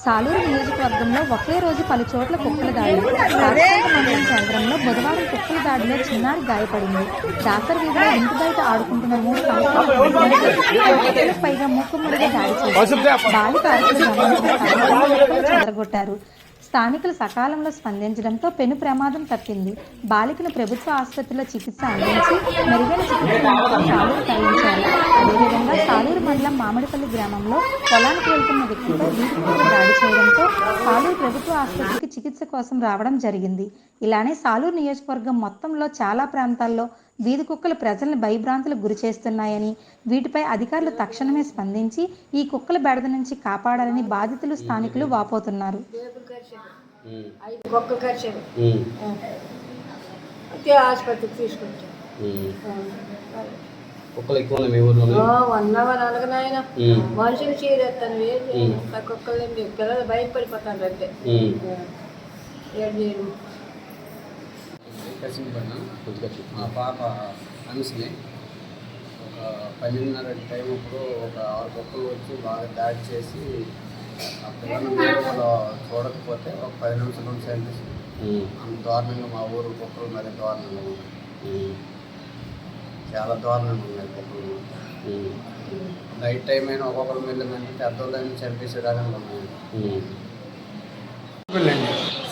సాలూరు నియోజకవర్గంలో ఒకే రోజు పలు చోట్ల కుక్కల దాడి. రాజపేట మండలం కేంద్రంలో బుధవారం కుక్కల దాడిలో చిన్నారి గాయపడింది. దాసర్ వీధిలో ఇంటి బయట ఆడుకుంటున్న 3 సంవత్సరాల పైగా మూకుమ్మడిగా దాడి చేశారు. బాలిక అరుపులు చెదరగొట్టారు. స్థానికులు సకాలంలో స్పందించడంతో పెను ప్రమాదం తప్పింది. బాలికను ప్రభుత్వ ఆసుపత్రిలో చికిత్స అందించి మెరుగైన చికిత్స నిమిత్తం సాలూరు తరలించారు. అదేవిధంగా సాలూరు మండలం మామిడిపల్లి గ్రామంలో పొలానికి వెళ్తున్న వ్యక్తిపై వీధి కుక్కలు దాడి చేయడంతో సాలూరు ప్రభుత్వ ఆసుపత్రికి చికిత్స కోసం రావడం జరిగింది. ఇలానే సాలూరు నియోజకవర్గం మొత్తంలో చాలా ప్రాంతాల్లో వీధి కుక్కలు ప్రజలను భయభ్రాంతులకు గురి చేస్తున్నాయని, వీటిపై అధికారులు తక్షణమే స్పందించి ఈ కుక్కల బెడద నుంచి కాపాడాలని బాధితులు, స్థానికులు వాపోతున్నారు. ఆసుపత్రికి తీసుకొచ్చాను. మనుషులు చీరేస్తాను, కుక్కలు పిల్లలు భయపడిపోతాను. అంటే మా పాప అన్స్ని ఒక 12:30 టైం అప్పుడు ఒక 6 కుక్కలు వచ్చి బాగా దాడి చేసి ఆ పిల్లలు చూడకపోతే ఒక 10 నిమిషాల నుంచి అనిపిస్తుంది. అంత దారుణంగా మా ఊరు కుక్కలు మరి దారుణంగా ఉన్నాయి, చాలా దారుణంగా ఉన్నాయి కుక్కలు. నైట్ టైం అయినా ఒక్కొక్కరు వెళ్ళమంటే పెద్దోళ్ళని చంపేసేదాకా ఉన్నాయి.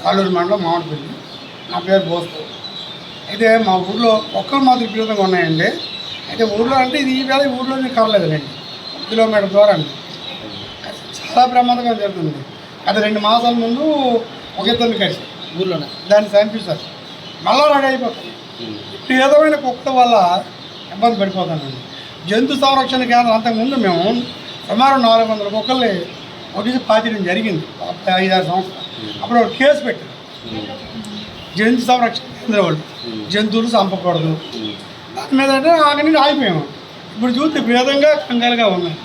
సాలూరు మండలం మామిడిపల్లి. నా పేరు బోస్తు. అయితే మా ఊళ్ళో ఒక్కరు మాత్రం విపరీతంగా ఉన్నాయండి. అయితే ఊళ్ళో అంటే ఇది ఈవేళ ఊళ్ళో కలలేదండి, 1 కిలోమీటర్ దూరం. చాలా ప్రమాదంగా జరుగుతుంది. అది 2 మాసాల ముందు ఒక ఇద్దరిని కలిసి ఊళ్ళోనే దాన్ని చంపిస్తారు, మళ్ళా రెడీ అయిపోతుంది. ఇప్పుడు ఏదైనా కుక్కల వల్ల ఇబ్బంది పడిపోతానండి. జంతు సంరక్షణ కేంద్రం అంతకుముందు మేము సుమారు 400 కుక్కల్ని ఒకటి పాతియడం జరిగింది 5-6 సంవత్సరాలు. అప్పుడు ఒక కేసు పెట్టారు, జంతు సంరక్షణ కేంద్రం వాళ్ళు జంతువులు చంపకూడదు. దాని మీద అంటే ఆగని ఆగిపోయాము. ఇప్పుడు చూస్తే భేదంగా కంగారుగా ఉన్నాయి.